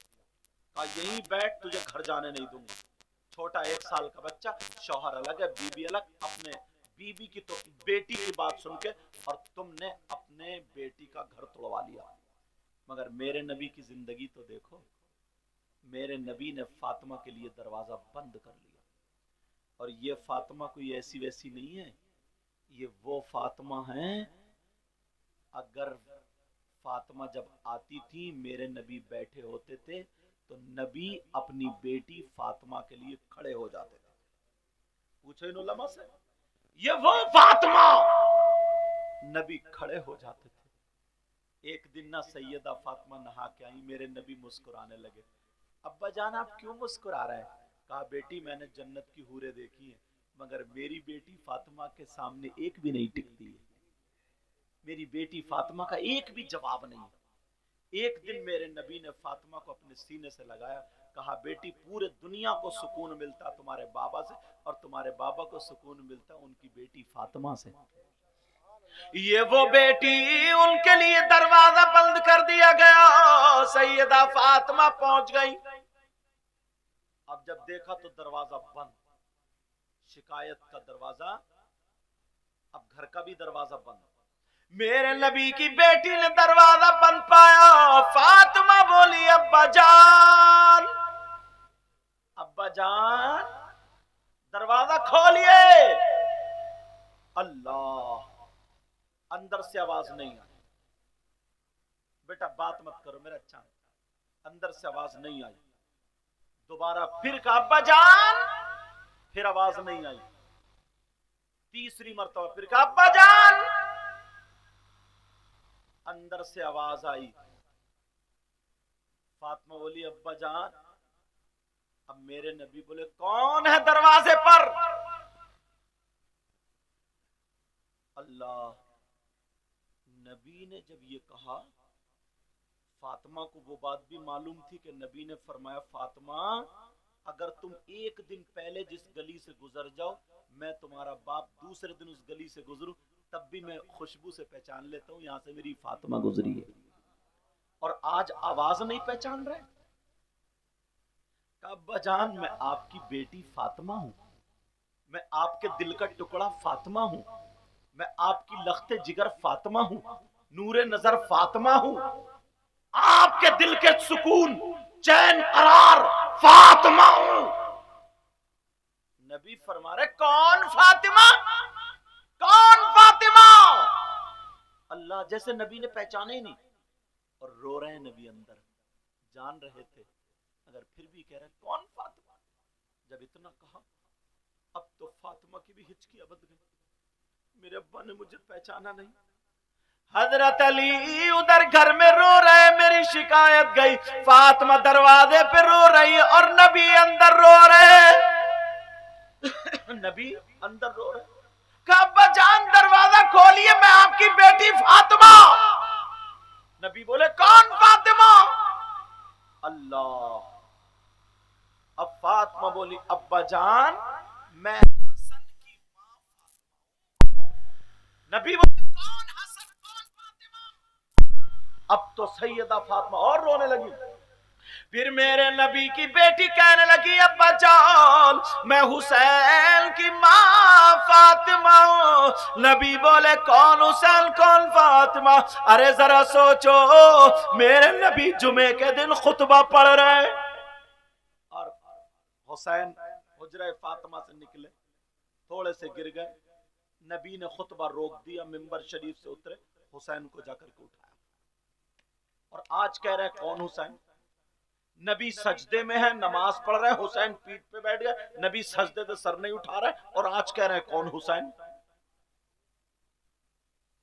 کہا یہیں بیٹھ تجھے گھر جانے نہیں دوں گا۔ چھوٹا 1 سال کا بچہ، شوہر الگ ہے بیوی الگ، اپنے بیوی کی تو بیٹی کی بات سن کے اور تم نے اپنے بیٹی کا گھر توڑوا لیا۔ مگر میرے نبی کی زندگی تو دیکھو، میرے نبی نے فاطمہ کے لیے دروازہ بند کر لیا۔ اور یہ فاطمہ کوئی ایسی ویسی نہیں ہے، یہ وہ فاطمہ ہیں، اگر فاطمہ جب آتی تھی میرے نبی بیٹھے ہوتے تھے تو نبی اپنی بیٹی فاطمہ کے لیے کھڑے ہو جاتے تھے۔ پوچھو ان علماء سے، یہ وہ فاطمہ، نبی کھڑے ہو جاتے تھے۔ ایک دن نہ سیدہ فاطمہ نہا کے آئی، میرے نبی مسکرانے لگے۔ ابا جان آپ کیوں مسکرا رہے ہیں؟ کہا بیٹی میں نے جنت کی حوریں دیکھی ہیں مگر میری بیٹی فاطمہ کے سامنے ایک بھی نہیں ٹکتی ہے، میری بیٹی فاطمہ کا ایک بھی جواب نہیں۔ ایک دن میرے نبی نے فاطمہ کو اپنے سینے سے لگایا، کہا بیٹی پورے دنیا کو سکون ملتا تمہارے بابا سے اور تمہارے بابا کو سکون ملتا ان کی بیٹی فاطمہ سے۔ یہ وہ بیٹی، ان کے لیے دروازہ بند کر دیا گیا۔ سیدہ فاطمہ پہنچ گئی، اب جب دیکھا تو دروازہ بند، شکایت کا دروازہ، اب گھر کا بھی دروازہ بند۔ میرے نبی کی بیٹی نے دروازہ بند پایا، فاطمہ بولی ابا جان، ابا جان دروازہ کھولیے۔ اللہ، اندر سے آواز نہیں آئی، بیٹا بات مت کرو میرا اچھا، اندر سے آواز نہیں آئی۔ دوبارہ پھر کہا ابا جان، پھر آواز نہیں آئی۔ تیسری مرتبہ پھر کہا ابا جان، اندر سے آواز آئی۔ فاطمہ بولی ابا جان، اب میرے نبی بولے کون ہے دروازے پر؟ اللہ، نبی نے جب یہ کہا، فاطمہ کو وہ بات بھی معلوم تھی کہ نبی نے فرمایا فاطمہ اگر تم ایک دن پہلے جس گلی سے گزر جاؤ، میں تمہارا باپ دوسرے دن اس گلی سے گزروں، تب بھی میں خوشبو سے پہچان لیتا ہوں یہاں سے میری فاطمہ گزری ہے۔ اور آج آواز نہیں پہچان رہے؟ ابا جان میں آپ کی بیٹی فاطمہ ہوں، میں آپ کے دل کا ٹکڑا فاطمہ ہوں، میں آپ کی لخت جگر فاطمہ ہوں، نور نظر فاطمہ ہوں، آپ کے دل کے سکون چین قرار فاطمہ ہوں۔ نبی فرما رہے کون فاطمہ؟ کون فاطمہ؟ اللہ جیسے نبی نے پہچانے ہی نہیں، اور رو رہے ہیں نبی اندر، جان رہے تھے اگر پھر بھی کہہ رہے کون فاطمہ؟ جب اتنا کہا اب تو فاطمہ کی بھی ہچکیاں بند گئی، میرے ابا نے مجھے پہچانا نہیں۔ حضرت علی ادھر گھر میں رو رہے، میری شکایت گئی، فاطمہ دروازے پہ رو رہی اور نبی اندر رو رہے، نبی اندر رو رہے، کہا ابا جان دروازہ کھولیے میں آپ کی بیٹی فاطمہ۔ نبی بولے کون فاطمہ؟ اللہ۔ اب فاطمہ بولی ابا جان میں حسن کی ماں فاطمہ۔ نبی بولے کون حسن کون فاطمہ؟ اب تو سیدہ فاطمہ اور رونے لگی۔ پھر میرے نبی کی بیٹی کہنے لگی ابا جان میں حسین کی ماں فاطمہ ہوں۔ نبی بولے کون حسین کون فاطمہ؟ ارے ذرا سوچو، میرے نبی جمعے کے دن خطبہ پڑھ رہے اور حسین حجرہ فاطمہ سے نکلے، تھوڑے سے گر گئے، نبی نے خطبہ روک دیا، منبر شریف سے اترے، حسین کو جا کر کے اٹھایا۔ اور آج کہہ رہے کون حسین؟ نبی سجدے میں ہے، نماز پڑھ رہے، حسین پیٹھ پہ بیٹھ گئے، نبی سجدے سے سر نہیں اٹھا رہے، اور آج کہہ رہے کون حسین؟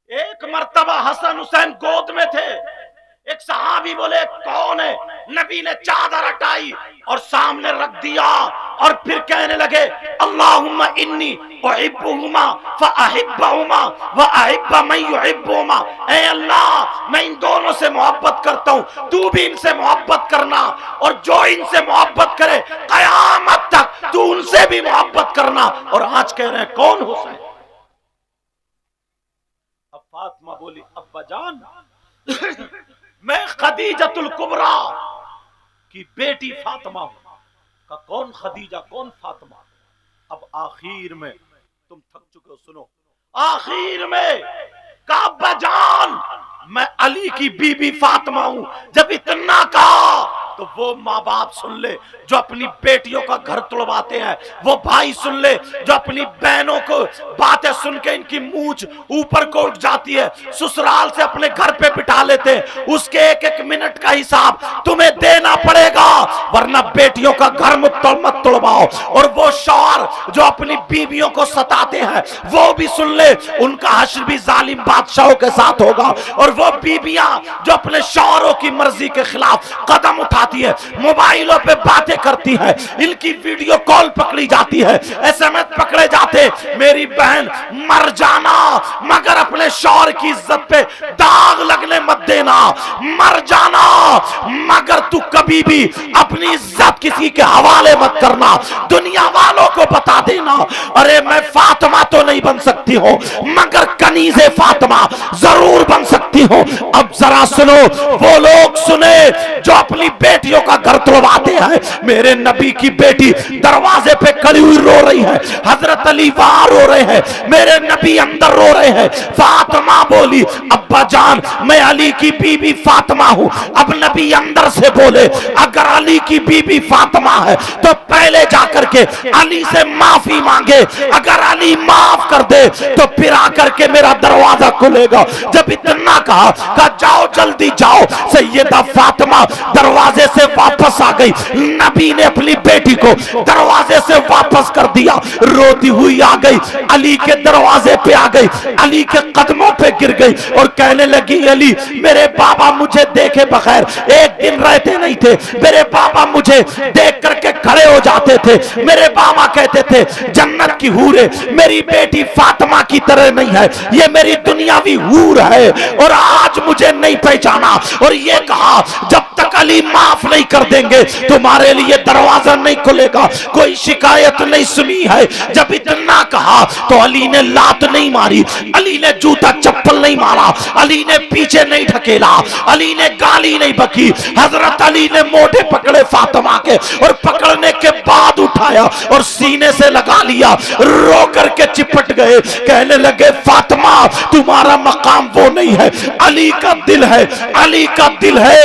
ایک مرتبہ حسن حسین گود میں تھے، ایک صحابی بولے کون ہے؟ نبی نے چادر ہٹائی اور سامنے رکھ دیا اور پھر کہنے لگے اللہم انی احبہما فاحبہما واحب من یحبہما، اے اللہ میں ان دونوں سے محبت کرتا ہوں، تو بھی ان سے محبت کرنا، اور جو ان سے محبت کرے قیامت تک تو ان سے بھی محبت کرنا۔ اور آج کہہ رہے ہیں کون حسین؟ اب فاطمہ بولی ابا جان میں خدیجۃ الکبریٰ کی بیٹی فاطمہ ہوں۔ کہ کون خدیجہ کون فاطمہ؟ اب آخر میں تم تھک چکے ہو، سنو، آخر میں کہ ابا جان میں علی کی بی بی فاطمہ ہوں۔ جب اتنا کہا تو وہ ماں باپ سن لے جو اپنی بیٹیوں کا گھر توڑواتے ہیں، وہ بھائی سن لے جو اپنی بہنوں کو باتیں سن کے ان کی مونچھ اوپر کو اٹھ جاتی ہے، سسرال سے اپنے گھر پہ بٹھا لیتے ہیں، اس کے ایک ایک منٹ کا حساب تمہیں دینا پڑے گا، ورنہ بیٹیوں کا گھر مت توڑواؤ۔ اور وہ شوہر جو اپنی بیویوں کو ستاتے ہیں وہ بھی سن لے، ان کا حشر بھی ظالم بادشاہوں کے ساتھ ہوگا۔ اور وہ بیویاں جو اپنے شوہروں کی مرضی کے خلاف قدم اٹھاتی ہے، موبائلوں پہ باتیں کرتی ہے، ان کی ویڈیو کال پکڑی جاتی ہے، ایس ایم ایس پکڑے جاتے، میری بہن مر جانا مگر اپنے شوہر کی عزت پہ داغ لگنے مت دینا، مر جانا مگر تو کبھی بھی اپنی عزت کسی کے حوالے مت کرنا، دنیا والوں کو بتا دینا ارے میں فاطمہ تو نہیں بن سکتی ہوں مگر کنیز فاطمہ ضرور بن سکتی ہوں۔ اب ذرا سنو، وہ لوگ سنے جو اپنی بیٹیوں کا گھر توڑواتے ہیں۔ میرے نبی کی بیٹی دروازے پہ کھڑی ہوئی رو رہی ہے، حضرت علی وہاں رو رہے ہیں، میرے نبی اندر رو رہے ہیں۔ فاطمہ بولی ابا جان میں علی کی بی بی فاطمہ ہوں۔ اب نبی اندر سے بولے اگر علی کی بی بی فاطمہ ہے تو پہلے جا کر کے علی سے معافی مانگے، اگر علی معاف کر دے تو پھر آ کر کے میرا دروازہ کھلے گا۔ جب اتنا کہا جاؤ جلدی جاؤ، سیدہ فاطمہ دروازے سے واپس آ گئی، نبی نے اپنی بیٹی کو دروازے سے واپس کر دیا، روتی ہوئی آ گئی، علی کے دروازے پہ آ گئی، علی کے قدموں پہ گر گئی اور کہنے لگی علی میرے بابا مجھے دیکھے بغیر ایک دن رہتے نہیں تھے، میرے بابا مجھے دیکھ کر کے کھڑے ہو جاتے تھے، میرے بابا کہتے تھے جنت کی حوریں میری بیٹی فاطمہ کی طرح نہیں ہے، یہ میری دنیاوی حور ہے اور اور آج مجھے نہیں پہچانا، اور یہ کہا جب تک علی معاف نہیں کر دیں گے تمہارے لیے دروازہ نہیں کھلے گا، کوئی شکایت نہیں سنی ہے۔ جب اتنا کہا تو علی نے لات نہیں ماری، علی نے جوتا چپل نہیں مارا، علی نے پیچھے نہیں ڈھکیلا، علی نے گالی نہیں بکی۔ حضرت علی نے موٹے پکڑے فاطمہ کے، اور پکڑنے کے بعد اٹھایا اور سینے سے لگا لیا، رو کر کے چپٹ گئے، کہنے لگے فاطمہ تمہارا مقام وہ نہیں ہے، علی کا دل ہے، علی کا دل ہے۔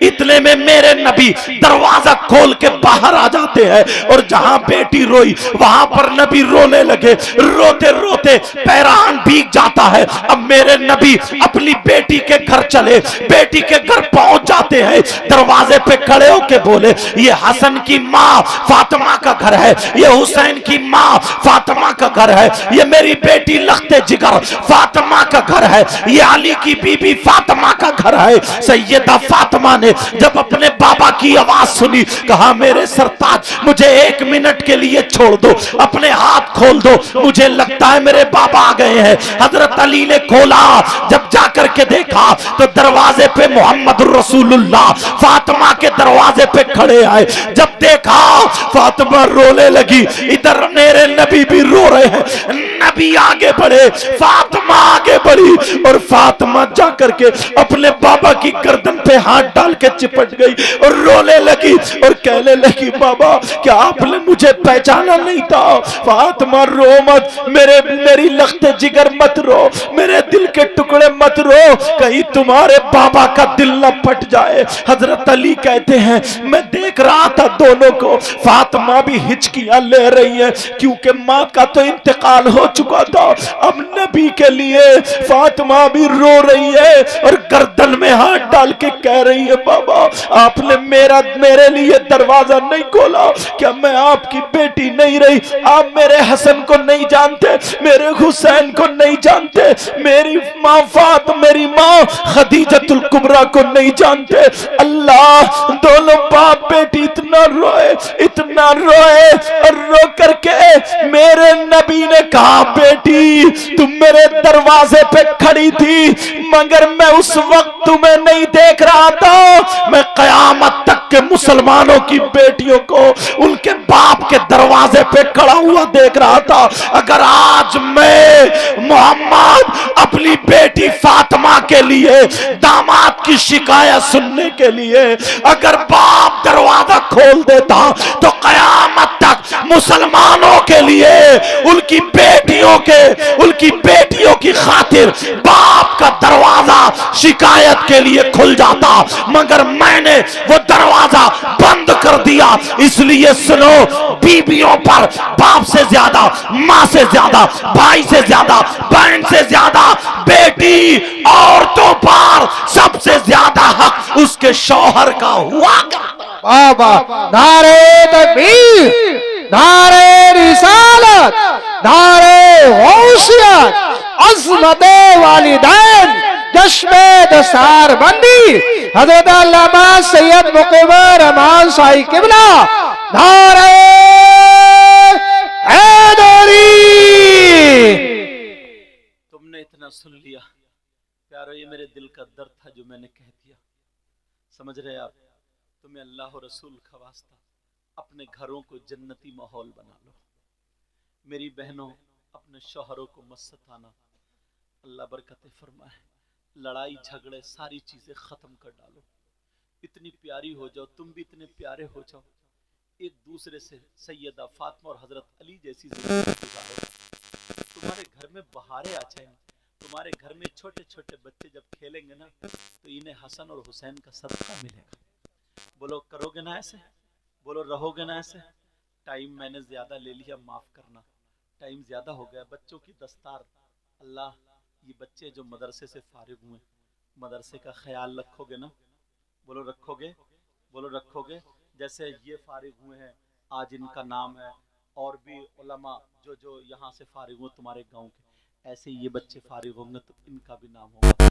اتنے میں میرے نبی دروازہ کھول کے باہر آ جاتے ہیں، اور جہاں بیٹی روئی وہاں پر نبی رونے لگے، روتے روتے پیرہن بھیگ جاتا ہے۔ اب میرے نبی اپنی بیٹی کے گھر چلے، بیٹی کے گھر پہنچ جاتے ہیں، دروازے پہ کھڑے ہو کے بولے یہ حسن کی ماں فاطمہ کا گھر ہے، یہ حسین کی ماں فاطمہ کا گھر ہے، یہ میری بیٹی لخت جگر فاطمہ کا گھر ہے، یہ علی کی بی بی فاطمہ کا گھر ہے۔ سیدہ فاطمہ نے جب اپنے بابا کی آواز سنی کہا میرے سرتاج مجھے 1 منٹ کے لیے چھوڑ دو، اپنے ہاتھ کھول دو، مجھے لگتا ہے میرے بابا آ گئے ہیں۔ حضرت علی نے کھولا، جب جا کر کے دیکھا تو دروازے پہ محمد رسول اللہ فاطمہ کے دروازے پہ کھڑے آئے۔ جب دیکھا فاطمہ رونے لگی، ادھر میرے نبی بھی رو رہے ہیں، نبی آگے بڑھے، فاطمہ آگے بڑھی، اور فاطمہ جا کر کے اپنے بابا کی گردن پہ ہاتھ ڈال کے چپٹ گئی اور رونے لگی اور کہنے لگی بابا کیا آپ نے مجھے پہچانا نہیں تھا؟ فاطمہ رو مت، میری لخت جگر مت رو، میرے دل کے ٹکڑے مت رو، کہیں تمہارے بابا کا دل نہ پھٹ جائے۔ حضرت علی کہتے ہیں میں دیکھ رہا تھا دونوں کو، فاطمہ بھی ہچکیاں لے رہی ہے کیونکہ ماں کا تو انتقال ہو چکا تھا، اب نبی کے لیے فاطمہ بھی رو رہی ہے اور گردن میں ہاتھ ڈال کے کہہ رہی ہے بابا آپ نے میرے لیے دروازہ نہیں کھولا، کیا میں آپ کی بیٹی نہیں رہی؟ آپ میرے حسن کو نہیں جانتے، میرے حسین کو نہیں جانتے، میری ماں میری ماں خدیجۃ الکبریٰ کو نہیں جانتے۔ اللہ دونوں باپ بیٹی اتنا روئے اور رو کر کے میرے نبی نے کہا بیٹی تم میرے دروازے پہ کھڑی تھی مگر میں اس وقت تمہیں نہیں دیکھ رہا تھا، میں قیامت تک کے مسلمانوں کی بیٹیوں کو ان کے باپ کے دروازے پہ کھڑا ہوا دیکھ رہا تھا۔ اگر آج میں محمد اپنی بیٹی فاطمہ کے لیے داماد کی شکایت سننے کے لیے اگر باپ دروازہ کھول دیتا تو قیامت تک مسلمانوں کے لیے ان کی بیٹیوں کی خاطر باپ کا دروازہ شکایت کے لیے کھل جاتا، مگر میں نے وہ دروازہ بند کر دیا۔ اس لیے سنو، بیویوں پر باپ سے زیادہ، ماں سے زیادہ، بھائی سے زیادہ، بہن سے زیادہ، بیٹی عورتوں پر سب سے زیادہ حق اس کے شوہر کا ہوا کرتا۔ بابا نعرہ تکبیر، نعرہ رسالت، نعرہ غوثیت، عظمت والدین، جشن دستار بندی حضرت علامہ سید مقیم رحمان صاحب قبلہ، نعرہ حیدری۔ تم نے اتنا سن لیا پیارو، یہ میرے دل کا درد تھا جو میں نے کہہ دیا، سمجھ رہے آپ؟ تمہیں اللہ و رسول کا واسطہ اپنے گھروں کو جنتی ماحول بنا لو۔ میری بہنوں اپنے شوہروں کو مت ستانا، اللہ برکت فرمائے، لڑائی جھگڑے ساری چیزیں ختم کر ڈالو، اتنی پیاری ہو جاؤ، تم بھی اتنے پیارے ہو جاؤ، ایک دوسرے سے سیدہ فاطمہ اور حضرت علی جیسی زندگی گزارو، تمہارے گھر میں بہاریں آ جائیں، تمہارے گھر میں چھوٹے چھوٹے بچے جب کھیلیں گے نا تو انہیں حسن اور حسین کا صدقہ ملے گا۔ بولو کرو گے نا ایسے؟ بولو رہو گے نا ایسے؟ ٹائم میں نے زیادہ لے لیا، معاف کرنا، ٹائم زیادہ ہو گیا۔ بچوں کی دستار، اللہ یہ بچے جو مدرسے سے فارغ ہوئے مدرسے کا خیال رکھو گے نا؟ بولو رکھو گے؟ بولو رکھو گے؟ جیسے یہ فارغ ہوئے ہیں آج ان کا نام ہے، اور بھی علماء جو یہاں سے فارغ ہوئے تمہارے گاؤں کے، ایسے یہ بچے فارغ ہوں گے تو ان کا بھی نام ہوگا۔